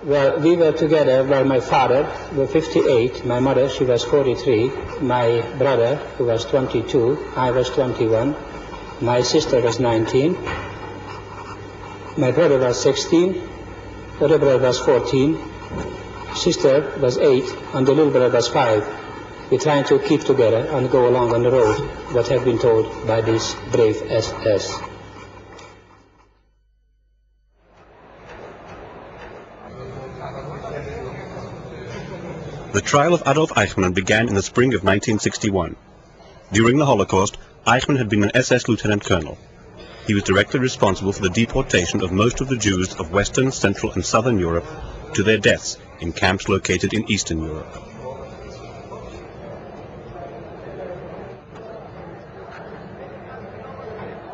Well, we were together, my father was 58, my mother, she was 43, my brother, who was 22, I was 21, my sister was 19, my brother was 16, the other brother was 14, sister was 8, and the little brother was 5. We're trying to keep together and go along on the road, what had been told by this brave SS. The trial of Adolf Eichmann began in the spring of 1961. During the Holocaust, Eichmann had been an SS lieutenant colonel. He was directly responsible for the deportation of most of the Jews of Western, Central and Southern Europe to their deaths in camps located in Eastern Europe.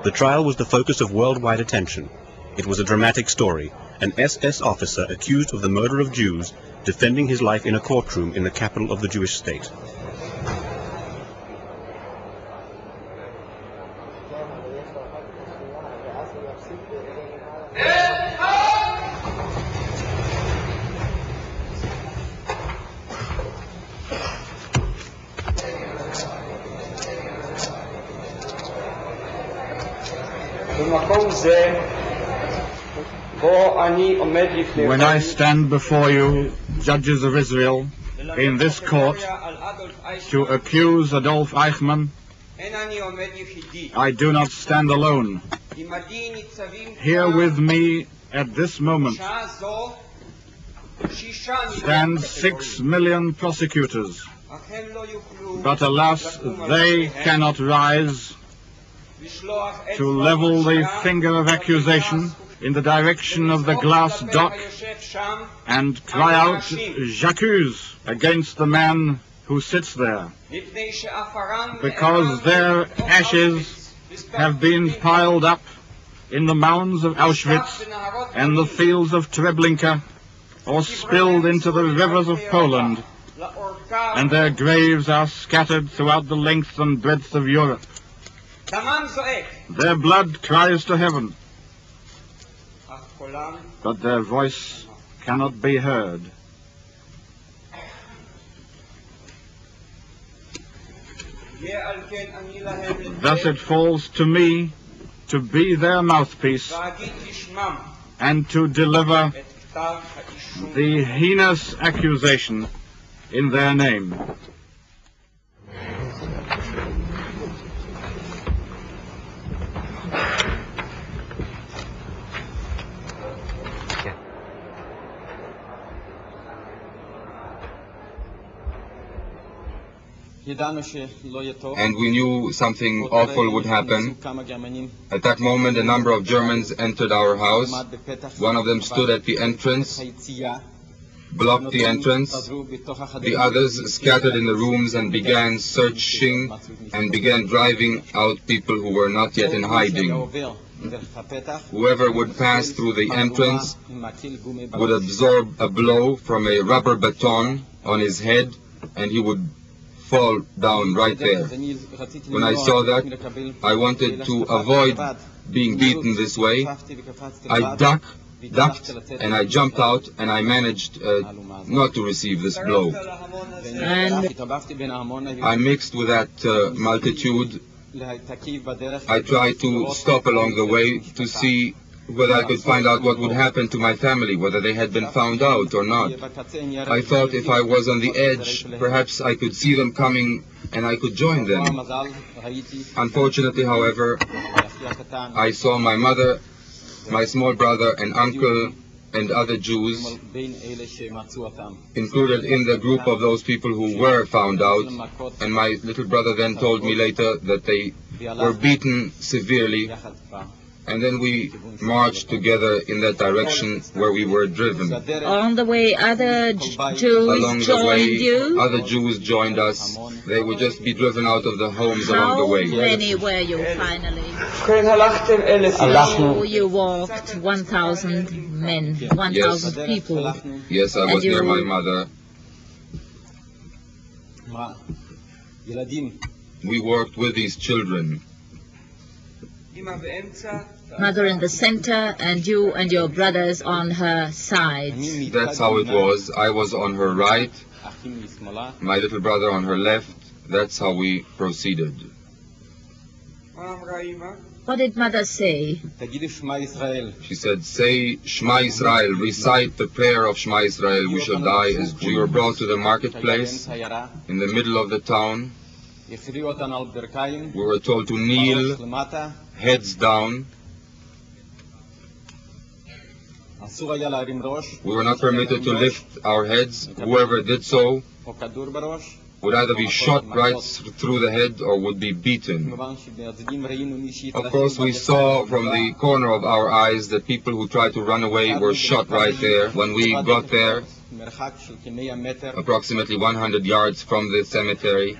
The trial was the focus of worldwide attention. It was a dramatic story, an SS officer accused of the murder of Jews defending his life in a courtroom in the capital of the Jewish state. When I stand before you, judges of Israel, in this court, to accuse Adolf Eichmann, I do not stand alone. Here with me at this moment stand 6 million prosecutors, but alas, they cannot rise to level the finger of accusation in the direction of the glass dock and cry out, "J'accuse," against the man who sits there, because their ashes have been piled up in the mounds of Auschwitz and the fields of Treblinka, or spilled into the rivers of Poland, and their graves are scattered throughout the length and breadth of Europe. Their blood cries to heaven, but their voice cannot be heard. Thus it falls to me to be their mouthpiece and to deliver the heinous accusation in their name. And we knew something awful would happen. At that moment, a number of Germans entered our house. One of them stood at the entrance, blocked the entrance. The others scattered in the rooms and began searching and began driving out people who were not yet in hiding. Whoever would pass through the entrance would absorb a blow from a rubber baton on his head, and he would fall down right there. When I saw that, I wanted to avoid being beaten this way. I ducked, and I jumped out, and I managed not to receive this blow. And I mixed with that multitude. I tried to stop along the way to see whether I could find out what would happen to my family, whether they had been found out or not. I thought if I was on the edge, perhaps I could see them coming and I could join them. Unfortunately, however, I saw my mother, my small brother and uncle and other Jews included in the group of those people who were found out, and my little brother then told me later that they were beaten severely. And then we marched together in that direction where we were driven. On the way, other Jews joined you? Other Jews joined us. They would just be driven out of the homes along the way. How many were you finally? So you walked 1,000 men, 1,000 people. Yes, I was near my mother. We worked with these children. mother in the center and you and your brothers on her sides. That's how it was. I was on her right, my little brother on her left. That's how we proceeded. What did mother say? She said, say Shema Yisrael, recite the prayer of Shema Yisrael, we shall die as Jews. We were brought to the marketplace in the middle of the town. We were told to kneel, heads down. We were not permitted to lift our heads. Whoever did so would either be shot right through the head or would be beaten. Of course, we saw from the corner of our eyes that people who tried to run away were shot right there. When we got there, approximately 100 yards from the cemetery,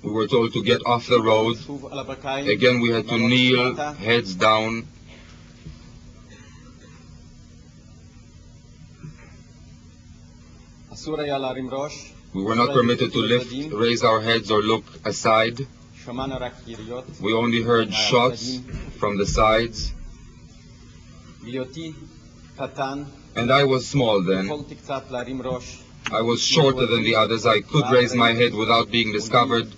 we were told to get off the road. Again, we had to kneel, heads down. We were not permitted to lift, raise our heads or look aside. We only heard shots from the sides. And I was small then. I was shorter than the others. I could raise my head without being discovered.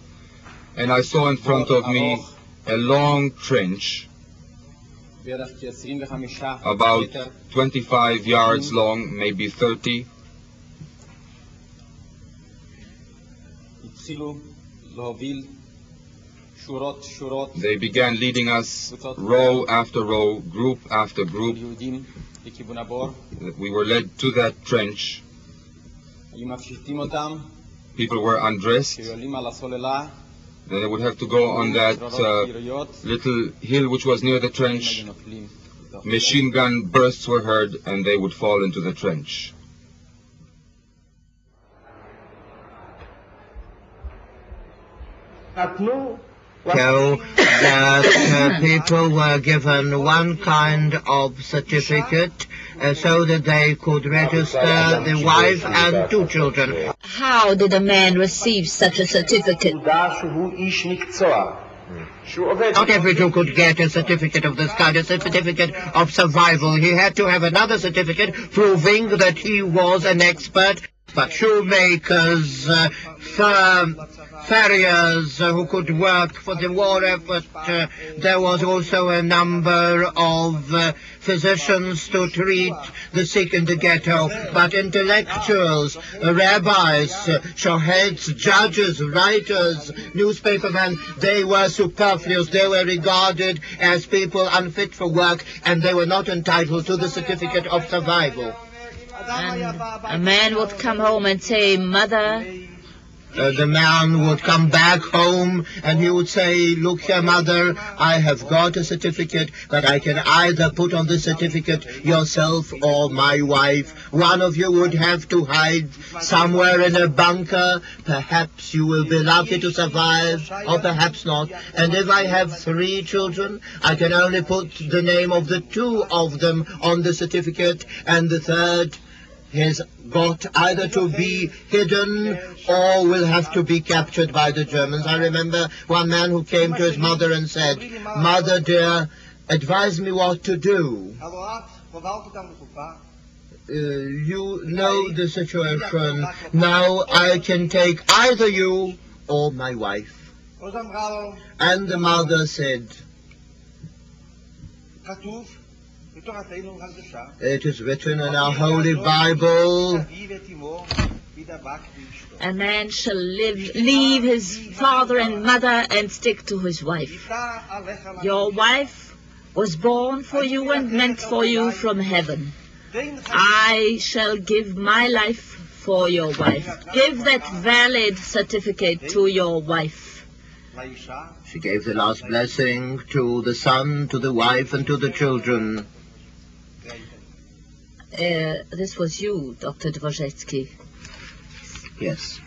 And I saw in front of me a long trench, about 25 yards long, maybe 30. They began leading us row after row, group after group. We were led to that trench. People were undressed. Then they would have to go on that little hill which was near the trench. Machine gun bursts were heard and they would fall into the trench. So that people were given one kind of certificate so that they could register the wife and 2 children. How did a man receive such a certificate? Not every Jew could get a certificate of this kind, a certificate of survival. He had to have another certificate proving that he was an expert. But shoemakers, farriers who could work for the war effort. There was also a number of physicians to treat the sick in the ghetto. But intellectuals, rabbis, shoheds, judges, writers, newspapermen, they were superfluous. They were regarded as people unfit for work, and they were not entitled to the certificate of survival. And a man would come home and say, Mother. The man would come back home and he would say, look here, Mother, I have got a certificate, but I can either put on the certificate yourself or my wife. One of you would have to hide somewhere in a bunker. Perhaps you will be lucky to survive, or perhaps not. And if I have 3 children, I can only put the name of the 2 of them on the certificate, and the 3rd has got either to be hidden or will have to be captured by the Germans. I remember one man who came to his mother and said, Mother dear, advise me what to do. You know the situation. Now I can take either you or my wife. And the mother said, it is written in our Holy Bible, a man shall leave his father and mother and stick to his wife. Your wife was born for you and meant for you from heaven. I shall give my life for your wife. Give that valid certificate to your wife. She gave the last blessing to the son, to the wife, and to the children. This was you, Dr. Dvorzhetsky. Yes.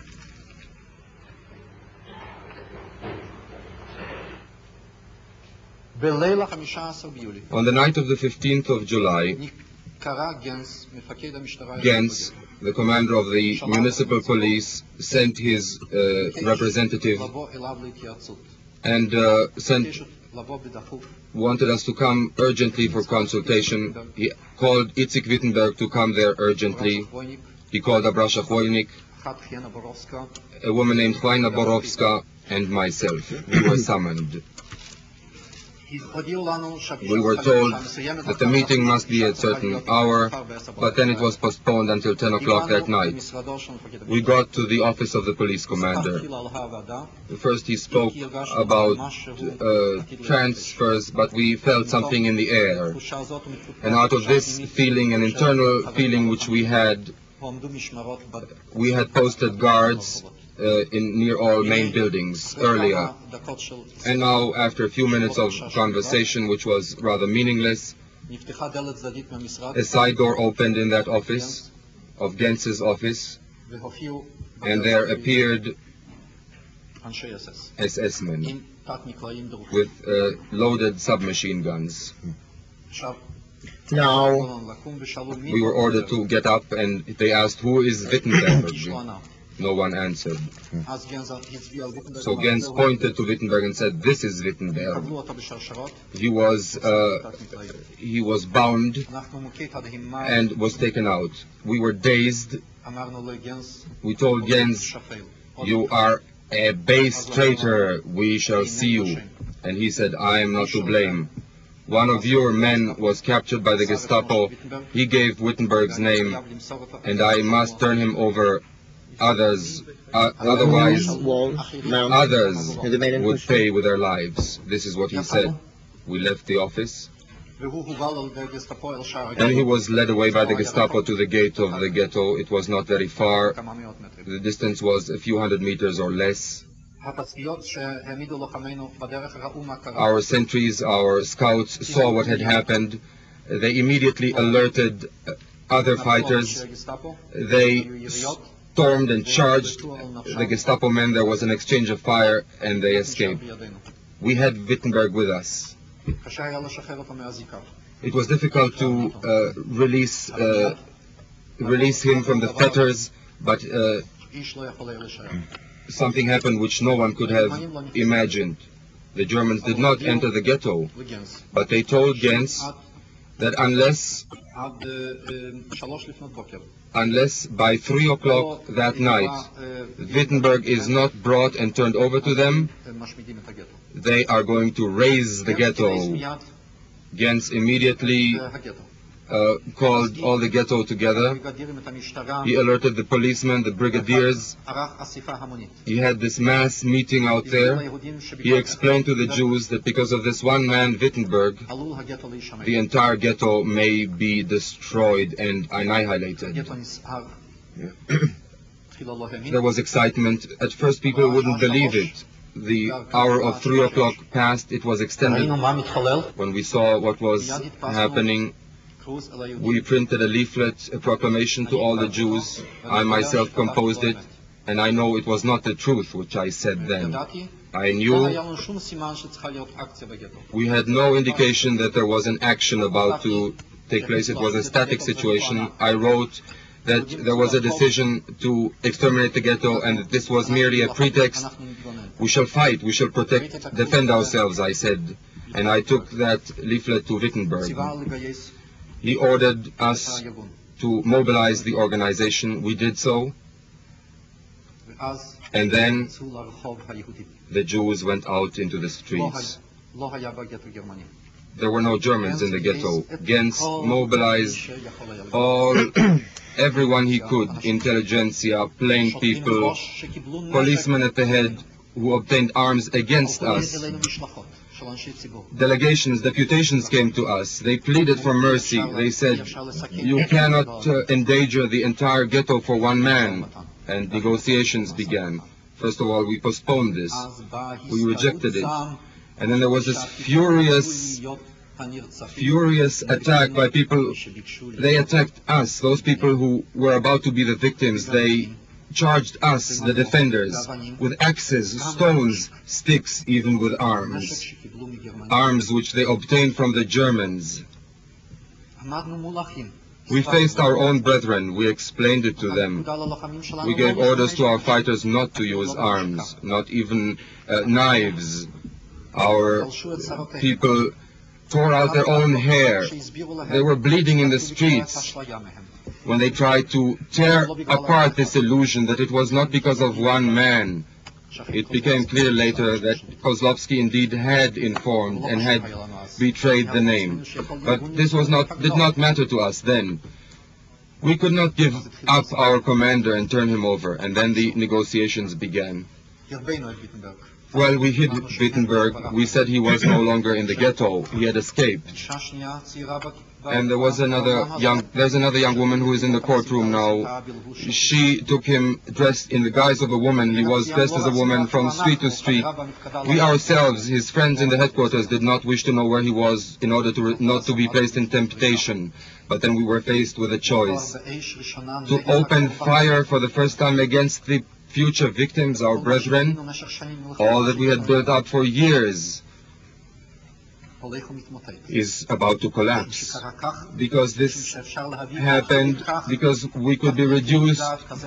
On the night of the 15th of July, Gens, the commander of the municipal police, sent his representative and wanted us to come urgently for consultation. He called Itzik Wittenberg to come there urgently. He called Abrasha Chvoynik, a woman named Chwaina Borovska, and myself. We were summoned. We were told that the meeting must be at a certain hour, but then it was postponed until 10 o'clock that night. We got to the office of the police commander. First he spoke about transfers, but we felt something in the air. And out of this feeling, an internal feeling which we had posted guards near all main buildings earlier. And now, after a few minutes of conversation, which was rather meaningless, a side door opened in that office, of Genz's office, and there appeared SS men with loaded submachine guns. Now, we were ordered to get up, and they asked, "Who is Wittenberg?" No one answered. So Genz pointed to Wittenberg and said, "This is Wittenberg." He was bound and was taken out. We were dazed. We told Genz, "You are a base traitor. We shall see you." And he said, "I am not to blame. One of your men was captured by the Gestapo. He gave Wittenberg's name, and I must turn him over. Otherwise, others would pay with their lives." This is what he said. We left the office, and he was led away by the Gestapo to the gate of the ghetto. It was not very far. The distance was a few hundred meters or less. Our sentries, our scouts saw what had happened. They immediately alerted other fighters. They stormed and charged the Gestapo men. There was an exchange of fire, and they escaped. We had Wittenberg with us. It was difficult to release him from the fetters, but something happened which no one could have imagined. The Germans did not enter the ghetto, but they told Genz that unless by 3 o'clock that night Wittenberg is not brought and turned over to them, they are going to raise the ghetto. Genz immediately called all the ghetto together. He alerted the policemen, the brigadiers. He had this mass meeting out there. He explained to the Jews that because of this one man, Wittenberg, the entire ghetto may be destroyed and annihilated. There was excitement. At first people wouldn't believe it. The hour of 3 o'clock passed. It was extended. When we saw what was happening, we printed a leaflet, a proclamation to all the Jews. I myself composed it, and I know it was not the truth which I said then. I knew we had no indication that there was an action about to take place. It was a static situation. I wrote that there was a decision to exterminate the ghetto, and that this was merely a pretext. We shall fight, we shall protect, defend ourselves, I said. And I took that leaflet to Wittenberg. He ordered us to mobilize the organization. We did so. And then the Jews went out into the streets. There were no Germans in the ghetto. Genz mobilized everyone he could, intelligentsia, plain people, policemen at the head, who obtained arms against us. Delegations, deputations came to us. They pleaded for mercy. They said, "You cannot endanger the entire ghetto for one man." And negotiations began. First of all, we postponed this. We rejected it. And then there was this furious attack by people. They attacked us, those people who were about to be the victims. They charged us, the defenders, with axes, stones, sticks, even with arms. Arms which they obtained from the Germans. We faced our own brethren. We explained it to them. We gave orders to our fighters not to use arms, not even knives. Our people tore out their own hair. They were bleeding in the streets when they tried to tear apart this illusion that it was not because of one man. It became clear later that Kozlovsky indeed had informed and had betrayed the name. But this did not matter to us then. We could not give up our commander and turn him over, and then the negotiations began. Well, we hid Wittenberg. We said he was no longer in the ghetto. He had escaped. And there's another young woman who is in the courtroom now. She took him dressed in the guise of a woman. He was dressed as a woman from street to street. We ourselves, his friends in the headquarters, did not wish to know where he was in order not to be placed in temptation. But then we were faced with a choice. To open fire for the first time against the future victims, our brethren, all that we had built up for years is about to collapse. Because this happened, because we could be reduced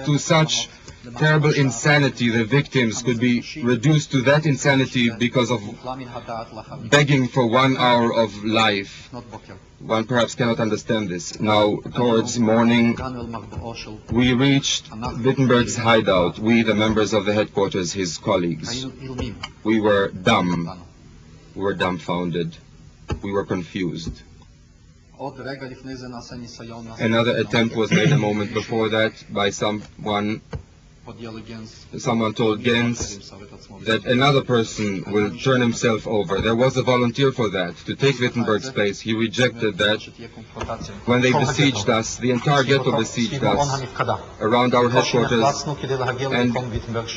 to such terrible insanity, the victims could be reduced to that insanity because of begging for 1 hour of life. One perhaps cannot understand this. Now, towards morning, we reached Wittenberg's hideout, we, the members of the headquarters, his colleagues. We were dumb. We were dumbfounded. We were confused. Another attempt was made a moment before that by someone. Someone told Gens that another person will turn himself over. There was a volunteer for that, to take Wittenberg's place. He rejected that. When they besieged us, the entire ghetto besieged us around our headquarters, and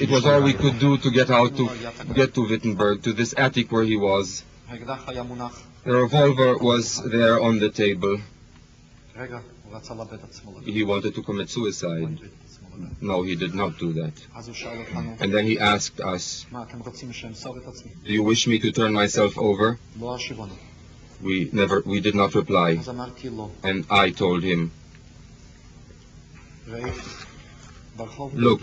it was all we could do to get to Wittenberg, to this attic where he was. The revolver was there on the table. He wanted to commit suicide. No, he did not do that. And then he asked us, do you wish me to turn myself over? We did not reply. And I told him, look,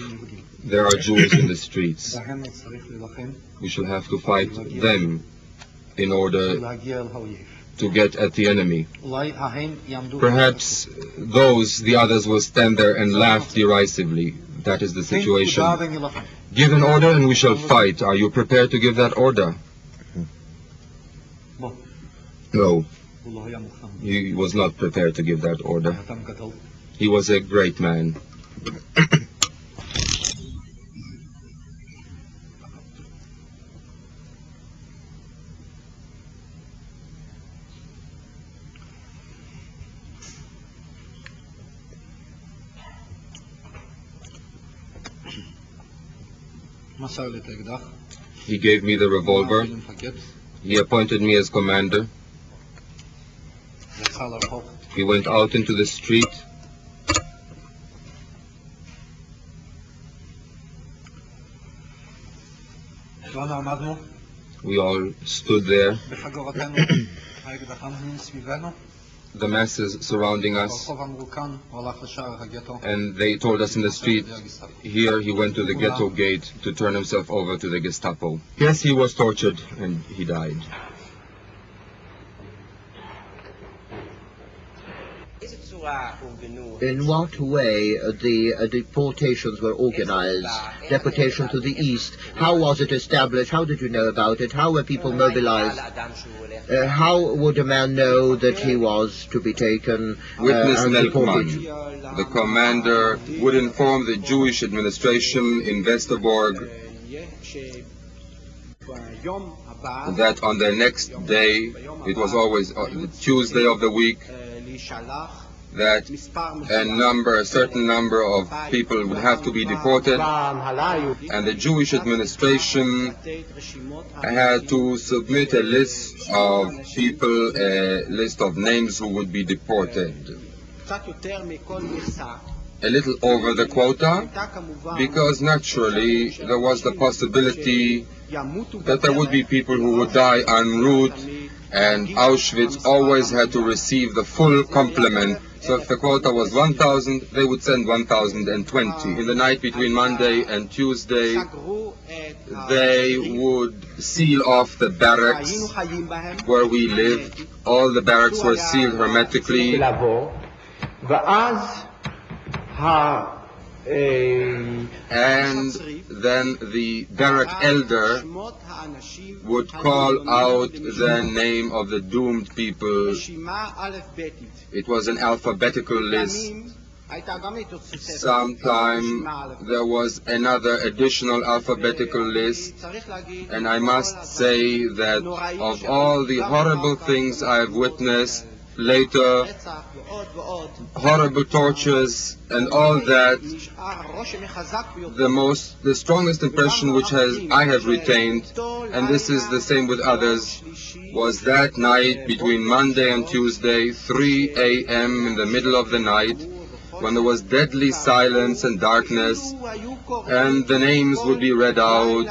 there are Jews in the streets. We shall have to fight them in order to get at the enemy. Perhaps the others will stand there and laugh derisively. That is the situation. Give an order and we shall fight. Are you prepared to give that order? No. He was not prepared to give that order. He was a great man. He gave me the revolver. He appointed me as commander. He went out into the street. We all stood there. The masses surrounding us, and they told us in the street, here he went to the ghetto gate to turn himself over to the Gestapo. Yes, he was tortured and he died. In what way the deportations were organized? Deportation to the east, how was it established? How did you know about it? How were people mobilized? How would a man know that he was to be taken Witness and Melkman, deported? the commander, would inform the Jewish administration in Westerbork that on the next day, it was always the Tuesday of the week, that a certain number of people would have to be deported, and the Jewish administration had to submit a list of people, a list of names who would be deported. A little over the quota, because naturally there was the possibility that there would be people who would die en route, and Auschwitz always had to receive the full complement So if the quota was 1,000, they would send 1,020. In the night between Monday and Tuesday, they would seal off the barracks where we lived. All the barracks were sealed hermetically. And then the barrack elder would call out the name of the doomed people. It was an alphabetical list. Sometime there was another additional alphabetical list, and I must say that of all the horrible things I have witnessed later, horrible tortures and all that, the strongest impression which I have retained, and this is the same with others, was that night between Monday and Tuesday, 3 a.m. in the middle of the night, when there was deadly silence and darkness, and the names would be read out,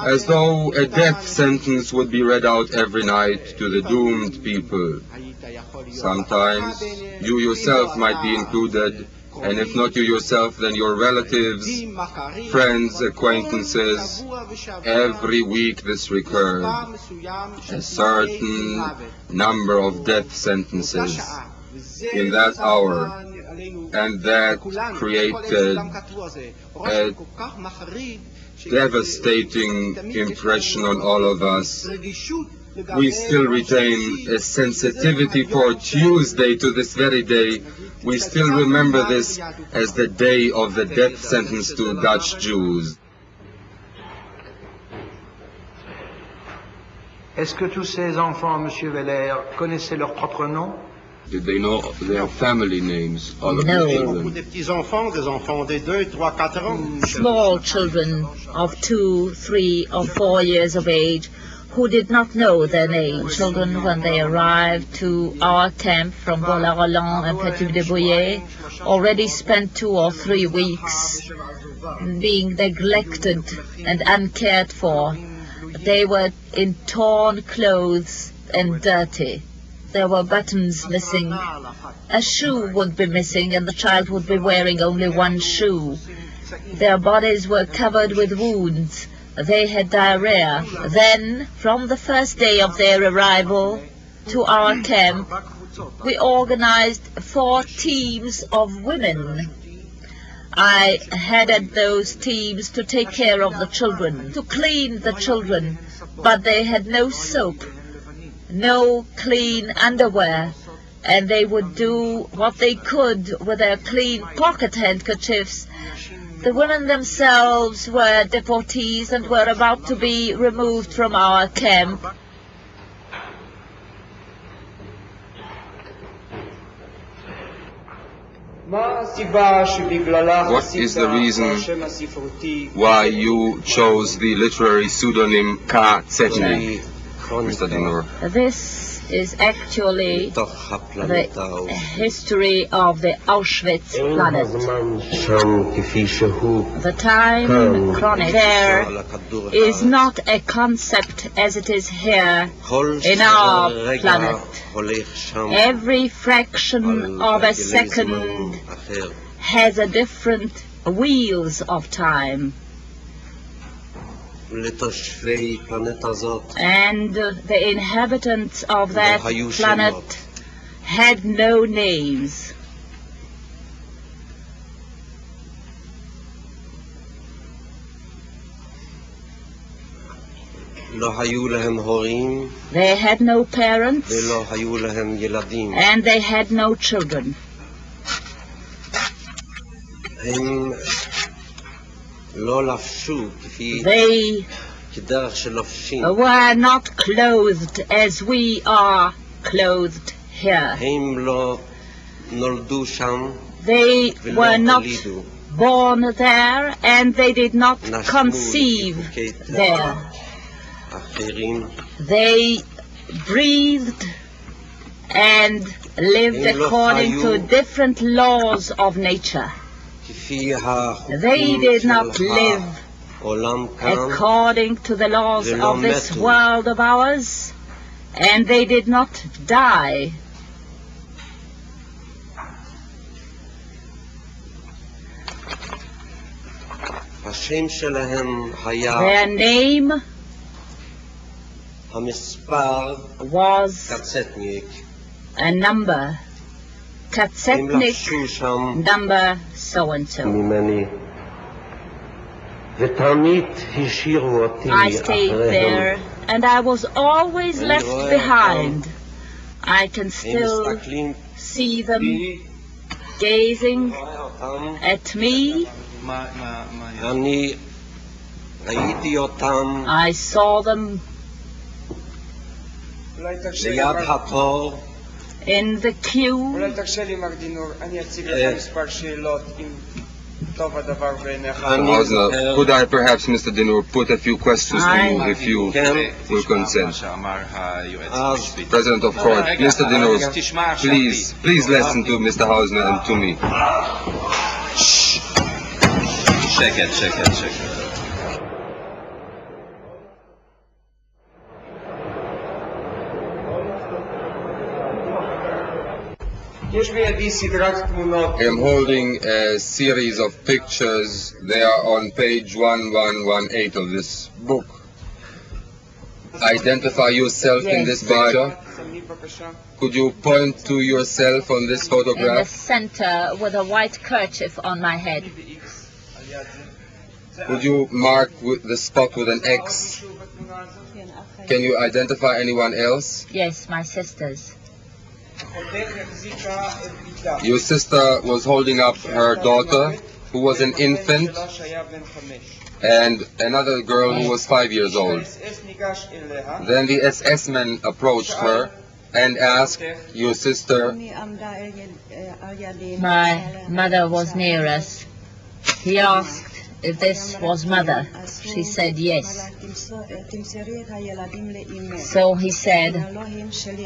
as though a death sentence would be read out every night to the doomed people. Sometimes you yourself might be included, and if not you yourself, then your relatives, friends, acquaintances. Every week this recurred, a certain number of death sentences in that hour, and that created a devastating impression on all of us. We still retain a sensitivity for Tuesday to this very day. We still remember this as the day of the death sentence to Dutch Jews. Est-ce que tous ces enfants, Monsieur Veller, connaissaient leur propre nom? Did they know their family names? All of the children? Small children of 2, 3, or 4 years of age who did not know their names. Children, when they arrived to our camp from Bois-la-Roland and Petit-de-Bouillet, already spent 2 or 3 weeks being neglected and uncared for. They were in torn clothes and dirty. There were buttons missing. A shoe would be missing, and the child would be wearing only one shoe. Their bodies were covered with wounds. They had diarrhea. Then, from the first day of their arrival to our camp, we organized 4 teams of women. I headed those teams to take care of the children, to clean the children, but they had no soap, no clean underwear, and they would do what they could with their clean pocket handkerchiefs. The women themselves were deportees and were about to be removed from our camp. What is the reason why you chose the literary pseudonym K. Zetny, Mr. Dinor? This is actually the history of the Auschwitz planet. The time chronic there is not a concept as it is here in our planet. Every fraction of a second has a different wheels of time. And the inhabitants of that planet had no names. They had no parents, and they had no children. They were not clothed as we are clothed here. They were not born there, and they did not conceive there. They breathed and lived according to different laws of nature. They did not live according to the laws of this world of ours, and they did not die. Their name was a number, Katsetnik number so-and-so. I stayed there and I was always left behind. I can still see them gazing at me. I saw them in the queue. Could I perhaps, Mr. Dinur, put a few questions to you if you will consent? President of Court, Mr. Dinur, please listen to Mr. Hausner and to me. Check it. I am holding a series of pictures. They are on page 1118 of this book. Identify yourself in this picture. Could you point to yourself on this photograph? In the center with a white kerchief on my head. Would you mark the spot with an X? Can you identify anyone else? Yes, my sisters. Your sister was holding up her daughter, who was an infant, and another girl who was 5 years old. Then the SS man approached her and asked your sister. My mother was near us. He asked if this was mother. She said yes. So he said,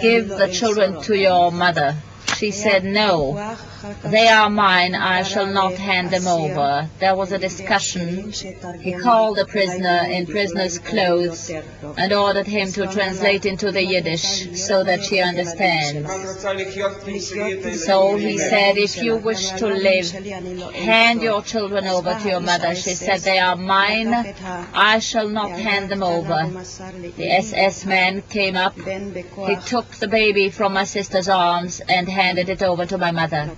give the children to your mother. She said, no, they are mine, I shall not hand them over. There was a discussion. He called the prisoner in prisoner's clothes and ordered him to translate into the Yiddish so that she understands. So he said, if you wish to live, hand your children over to your mother. She said, they are mine, I shall not hand them over. The SS man came up. He took the baby from my sister's arms and handed it over to my mother.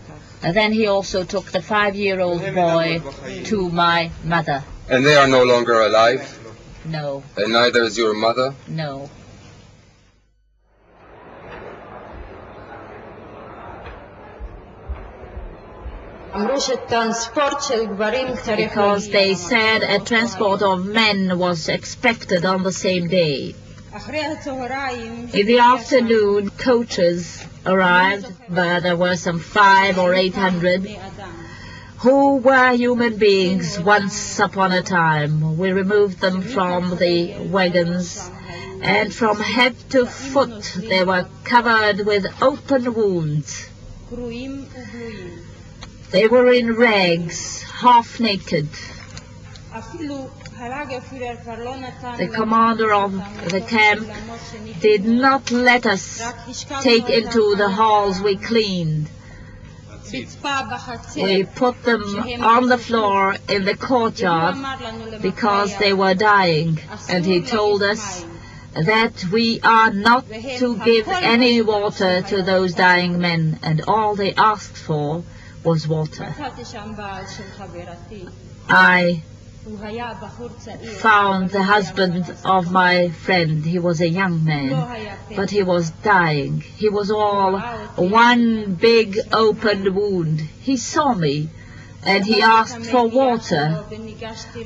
And then he also took the 5-year-old boy to my mother. And they are no longer alive? No. And neither is your mother? No. Because they said a transport of men was expected on the same day. In the afternoon, coaches arrived, but there were some 500 or 800 who were human beings once upon a time. We removed them from the wagons, and from head to foot they were covered with open wounds. They were in rags, half naked. The commander of the camp did not let us take into the halls we cleaned. We put them on the floor in the courtyard because they were dying, and he told us that we are not to give any water to those dying men, and all they asked for was water. I found the husband of my friend. He was a young man, but he was dying. He was all one big open wound. He saw me and he asked for water.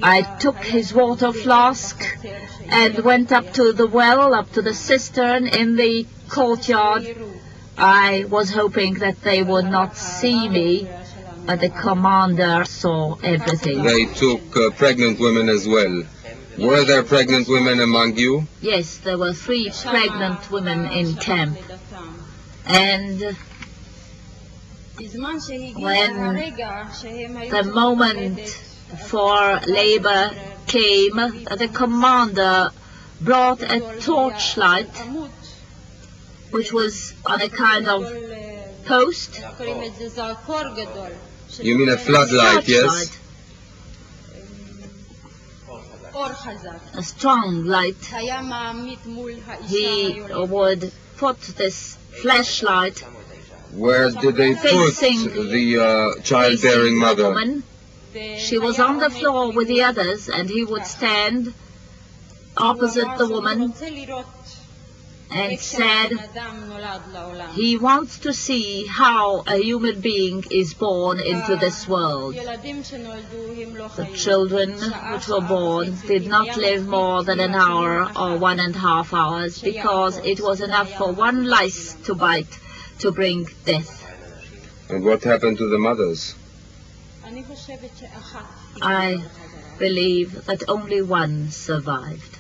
I took his water flask and went up to the well, up to the cistern in the courtyard. I was hoping that they would not see me, but the commander saw everything. They took pregnant women as well. Were there pregnant women among you? Yes, there were 3 pregnant women in camp. And when the moment for labor came, the commander brought a torchlight, which was on a kind of post. You mean a floodlight, yes? a strong light, he would put this flashlight Where did they put the childbearing mother? Woman. She was on the floor with the others, and he would stand opposite the woman and said he wants to see how a human being is born into this world. The children which were born did not live more than an hour or 1.5 hours, because it was enough for one lice to bite to bring death. And what happened to the mothers? I believe that only one survived.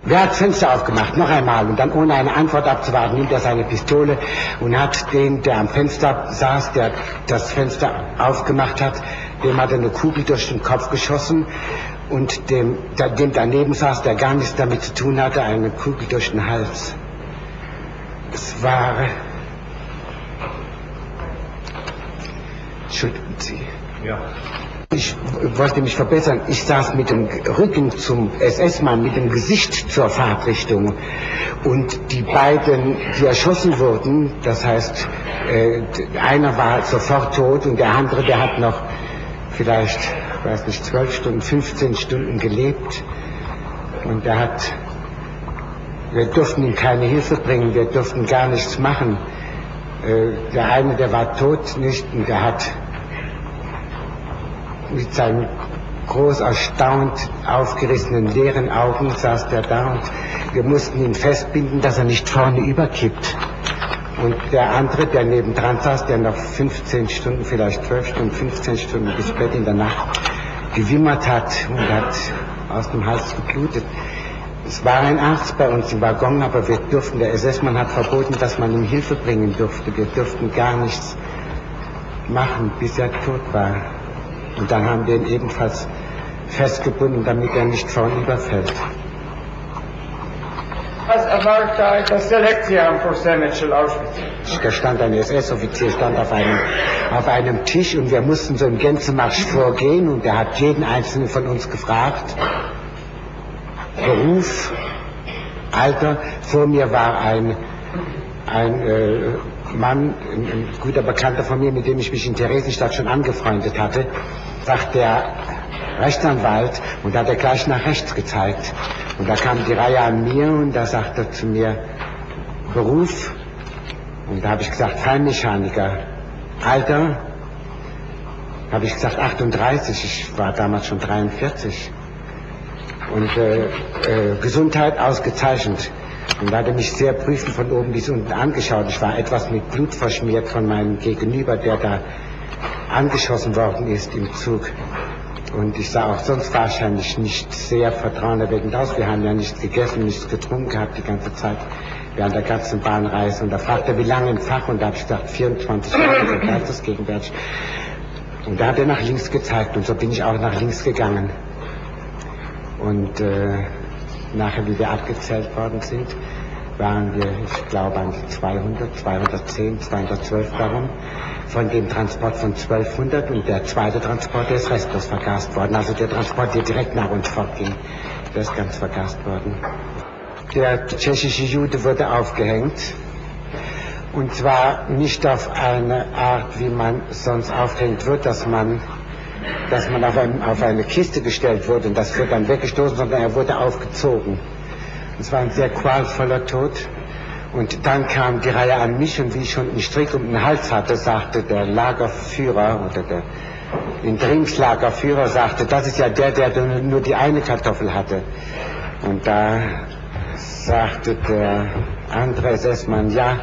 Wer hat das Fenster aufgemacht? Noch einmal. Und dann, ohne eine Antwort abzuwarten, nimmt er seine Pistole und hat den, der am Fenster saß, der das Fenster aufgemacht hat, dem hat er eine Kugel durch den Kopf geschossen. Und dem daneben saß, der gar nichts damit zu tun hatte, eine Kugel durch den Hals. Es war... Entschuldigen Sie. Ja. Ich wollte mich verbessern. Ich saß mit dem Rücken zum SS-Mann, mit dem Gesicht zur Fahrtrichtung. Und die beiden, die erschossen wurden, das heißt, einer war sofort tot und der andere, der hat noch vielleicht, ich weiß nicht, 12 Stunden, 15 Stunden gelebt. Und wir durften ihm keine Hilfe bringen, wir durften gar nichts machen. Der eine, der war tot, nicht, und der hat mit seinen groß erstaunt aufgerissenen leeren Augen saß der da, und wir mussten ihn festbinden, dass er nicht vorne überkippt. Und der andere, der nebendran saß, der noch 15 Stunden, vielleicht 12 Stunden, 15 Stunden bis spät in der Nacht gewimmert hat und hat aus dem Hals geblutet. Es war ein Arzt bei uns im Waggon, aber der SS-Mann hat verboten, dass man ihm Hilfe bringen durfte. Wir durften gar nichts machen, bis er tot war. Und dann haben wir ihn ebenfalls festgebunden, damit er nicht vornüberfällt. Da stand ein SS-Offizier, stand auf einem Tisch, und wir mussten so im Gänsemarsch vorgehen, und er hat jeden einzelnen von uns gefragt. Beruf, Alter. Vor mir war ein Mann, ein guter Bekannter von mir, mit dem ich mich in Theresienstadt schon angefreundet hatte, sagt der Rechtsanwalt, und da hat er gleich nach rechts gezeigt. Und da kam die Reihe an mir, und da sagte er zu mir, Beruf, und da habe ich gesagt, Feinmechaniker. Alter, habe ich gesagt, 38, ich war damals schon 43. Und Gesundheit ausgezeichnet. Und da hat er mich sehr prüfend von oben bis unten angeschaut. Ich war etwas mit Blut verschmiert von meinem Gegenüber, der da angeschossen worden ist im Zug. Und ich sah auch sonst wahrscheinlich nicht sehr vertrauenerweckend aus. Wir haben ja nichts gegessen, nichts getrunken gehabt die ganze Zeit während der ganzen Bahnreise. Und da fragte er, wie lange im Fach? Und da habe ich gesagt, 24 Jahre, so bleibt das gegenwärtig. Und da hat er nach links gezeigt, und so bin ich auch nach links gegangen. Und nachher, wie wir abgezählt worden sind, waren wir, ich glaube, an 200, 210, 212 darum, von dem Transport von 1200, und der zweite Transport, der ist restlos vergast worden. Also der Transport, der direkt nach uns fortging, der ist ganz vergast worden. Der tschechische Jude wurde aufgehängt, und zwar nicht auf eine Art, wie man sonst aufgehängt wird, dass man auf eine Kiste gestellt wurde und das wird dann weggestoßen, sondern er wurde aufgezogen. Es war ein sehr qualvoller Tod. Und dann kam die Reihe an mich, und wie ich schon einen Strick um den Hals hatte, sagte der Lagerführer oder der Interimslagerführer, sagte, das ist ja der nur die eine Kartoffel hatte. Und da sagte der andere SS-Mann, ja,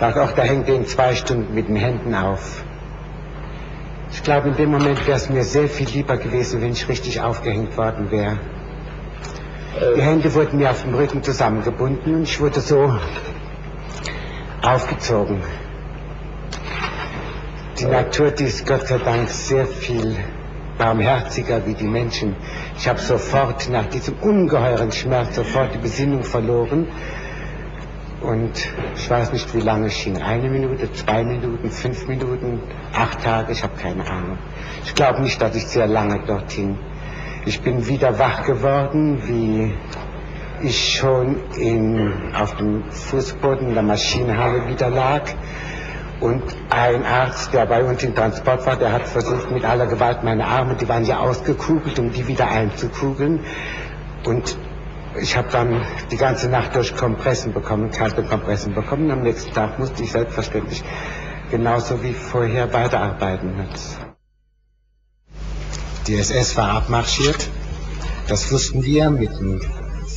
sagte auch, da hängt den 2 Stunden mit den Händen auf. Ich glaube, in dem Moment wäre es mir sehr viel lieber gewesen, wenn ich richtig aufgehängt worden wäre. Die Hände wurden mir auf dem Rücken zusammengebunden, und ich wurde so aufgezogen. Die Natur, die ist Gott sei Dank sehr viel barmherziger wie die Menschen. Ich habe sofort nach diesem ungeheuren Schmerz sofort die Besinnung verloren Und ich weiß nicht, wie lange es schien. 1 Minute, 2 Minuten, 5 Minuten, 8 Tage, ich habe keine Ahnung. Ich glaube nicht, dass ich sehr lange dort hing. Ich bin wieder wach geworden, wie ich schon auf dem Fußboden in der Maschinenhalle wieder lag. Und ein Arzt, der bei uns im Transport war, der hat versucht mit aller Gewalt meine Arme, die waren ja ausgekugelt, um die wieder einzukugeln. Und ich habe dann die ganze Nacht durch Kompressen bekommen, kalte Kompressen bekommen. Am nächsten Tag musste ich selbstverständlich genauso wie vorher weiterarbeiten. Die SS war abmarschiert, das wussten wir mit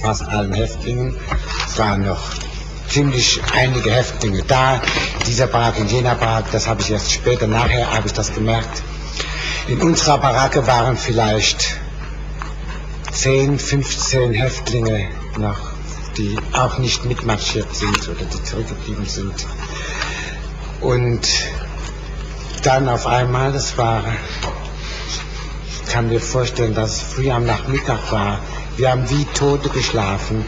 fast allen Häftlingen. Es waren noch ziemlich einige Häftlinge da, dieser Baracke, in jener Baracke, das habe ich erst später, nachher habe ich das gemerkt. In unserer Baracke waren vielleicht 10, 15 Häftlinge noch, die auch nicht mitmarschiert sind oder die zurückgeblieben sind. Und dann auf einmal, ich kann mir vorstellen, dass es früh am Nachmittag war, wir haben wie Tote geschlafen.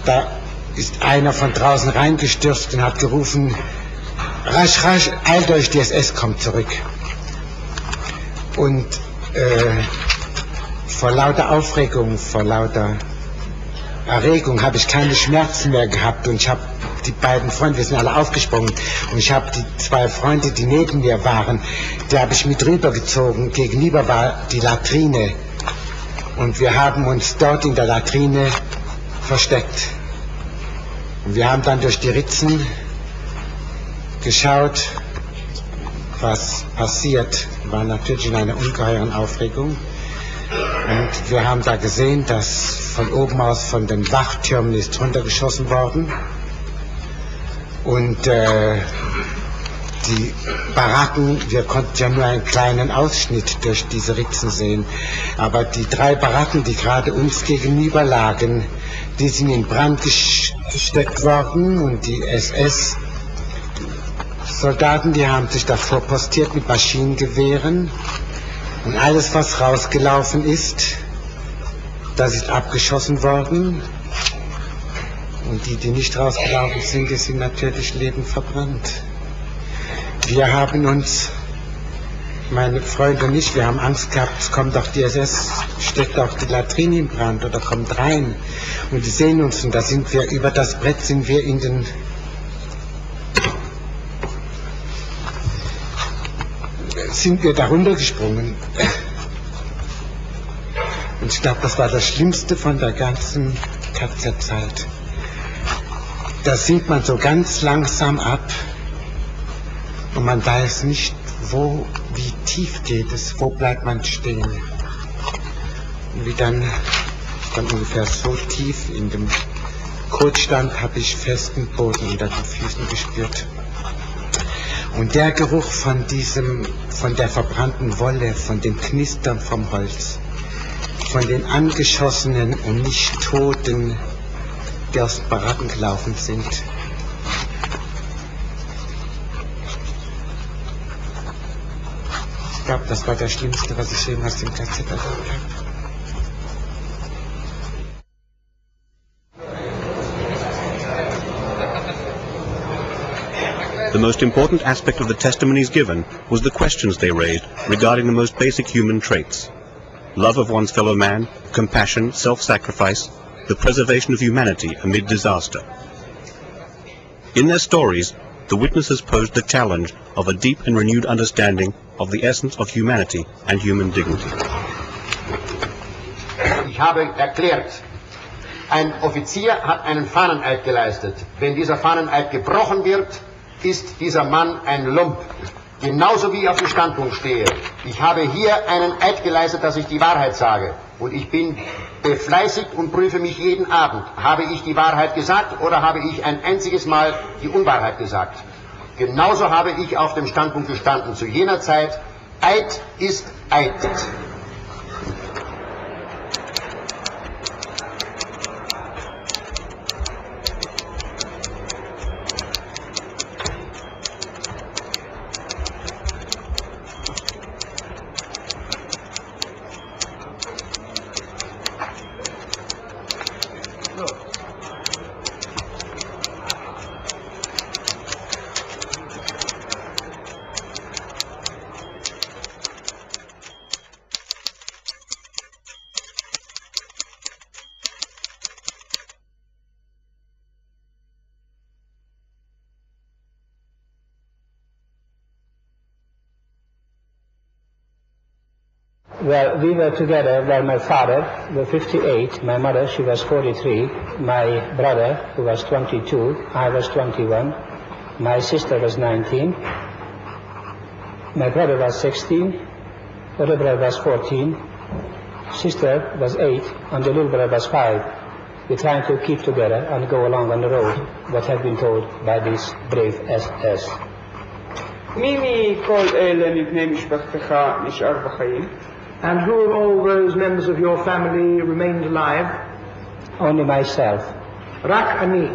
Da ist einer von draußen reingestürzt und hat gerufen, rasch, rasch, eilt euch, die SS kommt zurück. Und vor lauter Aufregung, vor lauter Erregung habe ich keine Schmerzen mehr gehabt und ich habe die beiden Freunde, wir sind alle aufgesprungen und ich habe die 2 Freunde, die neben mir waren, die habe ich mit rübergezogen. Gegenüber war die Latrine und wir haben uns dort in der Latrine versteckt. Und wir haben dann durch die Ritzen geschaut, was passiert. Wir waren natürlich in einer ungeheuren Aufregung. Und wir haben da gesehen, dass von oben aus von den Wachtürmen ist runtergeschossen worden. Und die Baracken, wir konnten ja nur einen kleinen Ausschnitt durch diese Ritzen sehen. Aber die 3 Baracken, die gerade uns gegenüber lagen, die sind in Brand gesteckt worden und die SS-Soldaten, die haben sich davor postiert mit Maschinengewehren und alles, was rausgelaufen ist, das ist abgeschossen worden und die nicht rausgelaufen sind, die sind natürlich lebend verbrannt. Wir haben uns, meine Freunde und ich, wir haben Angst gehabt, es kommt doch die SS, steckt auch die Latrine in Brand oder kommt rein. Und die sehen uns und da sind wir, über das Brett sind wir da runtergesprungen. Und ich glaube, das war das Schlimmste von der ganzen KZ-Zeit. Da sinkt man so ganz langsam ab und man weiß nicht, wie tief geht es, wo bleibt man stehen. Und wie dann ungefähr so tief in dem Kot stand, habe ich festen Boden unter den Füßen gespürt. Und der Geruch von der verbrannten Wolle, von dem Knistern vom Holz, von den angeschossenen und nicht Toten, die aus den Baracken gelaufen sind. Ich glaube, das war das Schlimmste, was ich jemals im KZ erlebt habe. The most important aspect of the testimonies given was the questions they raised regarding the most basic human traits: love of one's fellow man, compassion, self-sacrifice, the preservation of humanity amid disaster. In their stories, the witnesses posed the challenge of a deep and renewed understanding of the essence of humanity and human dignity. Ich habe erklärt, ein Offizier hat einen Fahneneid geleistet. Wenn dieser Fahneneid gebrochen wird, ist dieser Mann ein Lump. Genauso wie ich auf dem Standpunkt stehe. Ich habe hier einen Eid geleistet, dass ich die Wahrheit sage. Und ich bin befleißigt und prüfe mich jeden Abend. Habe ich die Wahrheit gesagt oder habe ich ein einziges Mal die Unwahrheit gesagt? Genauso habe ich auf dem Standpunkt gestanden zu jener Zeit. Eid ist Eid. Well, we were together. Well, my father was 58, my mother, she was 43, my brother, who was 22, I was 21, my sister was 19, my brother was 16, other brother was 14, sister was 8, and the little brother was 5. We're trying to keep together and go along on the road, what had been told by this brave SS. מי מכל אלה מבני משפחתך נשאר בחיים? And who of all those members of your family remained alive? Only myself. רק אני.